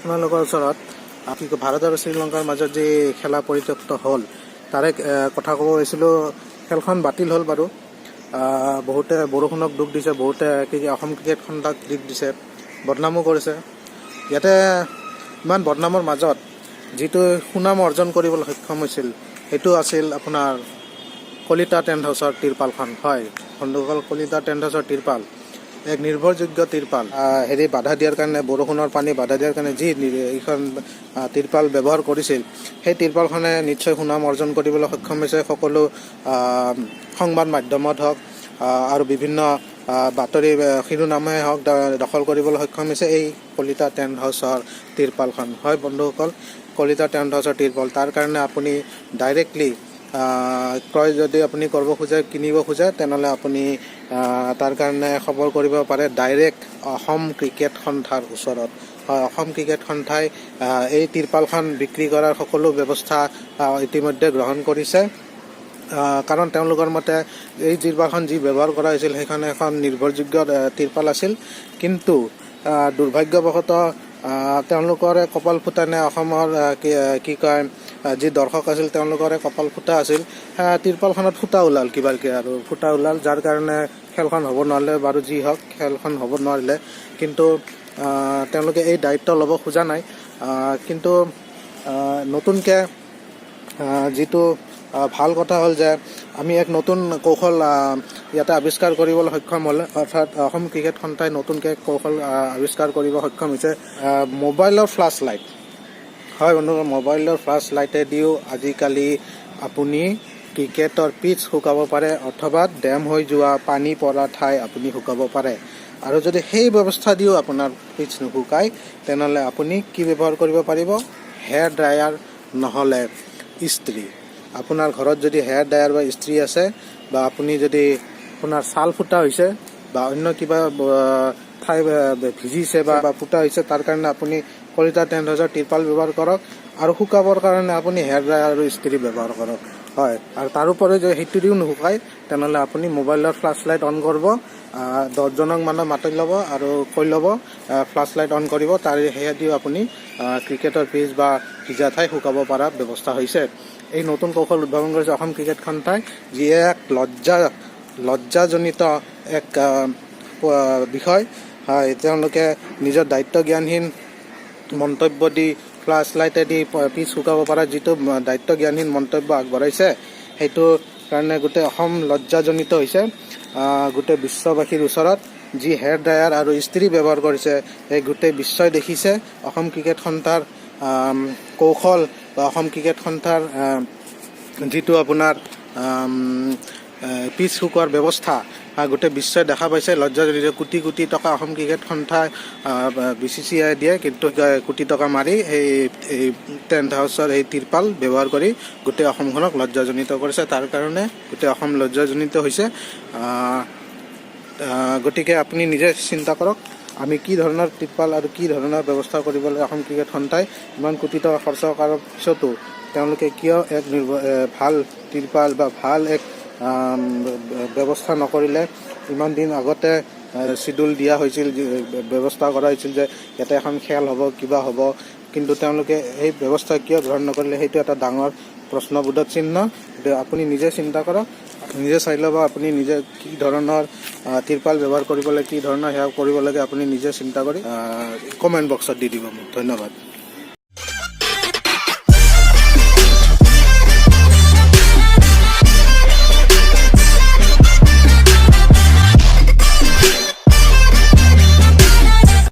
আপোনালোকৰ ওচৰত কি কয় ভাৰত আৰু শ্ৰীলংকাৰ মাজত যি খেলা পৰিত্যক্ত হ'ল তাৰে কথা ক'ব গৈছিলোঁ। খেলখন বাতিল হ'ল বাৰু। বহুতে বৰষুণক দুখ দিছে, বহুতে অসম ক্ৰিকেট খণ্ডক দিশ দিছে, বদনামো কৰিছে। ইয়াতে ইমান বদনামৰ মাজত যিটো সুনাম অৰ্জন কৰিবলৈ সক্ষম হৈছিল সেইটো আছিল আপোনাৰ কলিতা টেণ্ট হাউচৰ তিৰপালখন। হয় বন্ধুসকল, কলিতা টেণ্ট হাউচৰ তিৰপাল এক নিৰ্ভৰযোগ্য তিৰপাল। বাধা দিয়াৰ কাৰণে, বৰষুণৰ পানী বাধা দিয়াৰ কাৰণে যি এইখন তিৰপাল ব্যৱহাৰ কৰিছিল, সেই তিৰপালখনে নিশ্চয় সুনাম অৰ্জন কৰিবলৈ সক্ষম হৈছে। সকলো সংবাদ মাধ্যমত হওক আৰু বিভিন্ন বাতৰি শিৰোনামে হওক দখল কৰিবলৈ সক্ষম হৈছে এই কলিতা টেণ্ট হাউচৰ তিৰপালখন। হয় বন্ধুসকল, কলিতা টেণ্ট হাউচৰ তিৰপাল। তাৰ কাৰণে আপুনি ডাইৰেক্টলি ক্ৰয় যদি আপুনি কৰিব খোজে, কিনিব খোজে, তেনেহ'লে আপুনি তাৰ কাৰণে খবৰ কৰিব পাৰে ডাইৰেক্ট অসম ক্ৰিকেট সন্থাৰ ওচৰত। হয়, অসম ক্ৰিকেট সন্থাই এই তিৰপালখন বিক্ৰী কৰাৰ সকলো ব্যৱস্থা ইতিমধ্যে গ্ৰহণ কৰিছে। কাৰণ তেওঁলোকৰ মতে এই তিৰপালখন যি ব্যৱহাৰ কৰা হৈছিল সেইখন এখন নিৰ্ভৰযোগ্য তিৰপাল আছিল। কিন্তু দুৰ্ভাগ্যবশতঃ তেওঁলোকৰে কপাল ফুটা নে অসমৰ কি কয় যি দৰ্শক আছিল তেওঁলোকৰে কপাল ফুটা আছিল। তিৰপালখনত ফুটা ওলাল কিবাকৈ আৰু ফুটা ওলাল, যাৰ কাৰণে খেলখন হ'ব নোৱাৰিলে বাৰু। যি হওক, খেলখন হ'ব নোৱাৰিলে, কিন্তু তেওঁলোকে এই দায়িত্ব ল'ব খোজা নাই। কিন্তু নতুনকৈ যিটো ভাল কথা হ'ল যে আমি এক নতুন কৌশল ইয়াতে আৱিষ্কাৰ কৰিবলৈ সক্ষম হ'ল। অৰ্থাৎ অসম ক্ৰিকেট সন্থাই নতুনকৈ কৌশল আৱিষ্কাৰ কৰিব সক্ষম হৈছে, মোবাইলৰ ফ্লাছ লাইট। হয় বন্ধু, মোবাইলৰ ফ্লাছ লাইটেদিও আজিকালি আপুনি ক্ৰিকেটৰ পিচ শুকাব পাৰে, অথবা ডেম হৈ যোৱা পানী পৰা ঠাই আপুনি শুকাব পাৰে। আৰু যদি সেই ব্যৱস্থা দিও আপোনাৰ পিচ নুশুকায়, তেনেহ'লে আপুনি কি ব্যৱহাৰ কৰিব পাৰিব? হেয়াৰ ড্ৰায়াৰ নহ'লে ইস্ত্ৰি। আপোনাৰ ঘৰত যদি হেয়াৰ ড্ৰায়াৰ বা ইস্ত্ৰি আছে, বা আপুনি যদি আপোনাৰ ছাল ফুটা হৈছে বা অন্য কিবা ঠাই ভিজিছে বা ফুটা হৈছে, তাৰ কাৰণে আপুনি কলিতা টেণ্ট হাউচৰ তিৰপাল ব্যৱহাৰ কৰক। আৰু শুকাবৰ কাৰণে আপুনি হেয়াৰ ড্ৰায়াৰ আৰু ইস্ত্ৰি ব্যৱহাৰ কৰক। হয়, আৰু তাৰোপৰি যদি সেইটো দিও নুশুকায়, তেনেহ'লে আপুনি মোবাইলৰ ফ্লাছ লাইট অন কৰিব, 10জনক মানুহ মাতি ল'ব আৰু কৈ ল'ব ফ্লাছ লাইট অন কৰিব। সেয়া দিও আপুনি ক্ৰিকেটৰ পিচ বা ভিজা ঠাই শুকাব পৰা ব্যৱস্থা হৈছে। এই নতুন কৌশল উদ্ভাৱন কৰিছে অসম ক্ৰিকেট সন্থাই, যিয়ে এক লজ্জাজনিত এক বিষয়। হয়, তেওঁলোকে নিজৰ দায়িত্ব জ্ঞানহীন মন্তব্য দি ফ্লাছ লাইটেদি পিচ শুকাব পৰা যিটো দায়িত্ব জ্ঞানহীন মন্তব্য আগবঢ়াইছে, সেইটো কাৰণে গোটেই অসম লজ্জাজনিত হৈছে। গোটেই বিশ্ববাসীৰ ওচৰত যি হেয়াৰ ড্ৰায়াৰ আৰু ইস্ত্ৰি ব্যৱহাৰ কৰিছে, সেই গোটেই বিশ্বই দেখিছে অসম ক্ৰিকেট সন্থাৰ কৌশল বা অসম ক্ৰিকেট সন্থাৰ যিটো আপোনাৰ পিচ শুকোৱাৰ ব্যৱস্থা গোটেই বিশ্বই দেখা পাইছে। লজ্জাজনিত। কোটি কোটি টকা অসম ক্ৰিকেট সন্থাই BCCI দিয়ে, কিন্তু কোটি টকা মাৰি এই টেণ্ট হাউচৰ এই তিৰপাল ব্যৱহাৰ কৰি গোটেই অসমখনক লজ্জাজনিত কৰিছে। তাৰ কাৰণে গোটেই অসম লজ্জাজনিত হৈছে। গতিকে আপুনি নিজে চিন্তা কৰক, আমি কি ধৰণৰ তিৰপাল আৰু কি ধৰণৰ ব্যৱস্থা কৰিব লাগে। অসম ক্ৰিকেট সন্থাই ইমান কোটি টকা খৰচ কৰাৰ পিছতো তেওঁলোকে কিয় এক ভাল তিৰপাল বা ভাল এক ব্যৱস্থা নকৰিলে? ইমান দিন আগতে চিডিউল দিয়া হৈছিল, ব্যৱস্থা কৰা হৈছিল যে ইয়াতে এখন খেল হ'ব, কিবা হ'ব, কিন্তু তেওঁলোকে এই ব্যৱস্থা কিয় গ্ৰহণ নকৰিলে? সেইটো এটা ডাঙৰ প্ৰশ্নবোধক চিহ্ন। আপুনি নিজে চিন্তা কৰক, নিজে চাই ল'ব আপুনি নিজে কি ধৰণৰ তিৰপাল ব্যৱহাৰ কৰিব লাগে, কি ধৰণৰ সেয়া কৰিব লাগে, আপুনি নিজে চিন্তা কৰি কমেণ্ট বক্সত দি দিব মোক। ধন্যবাদ।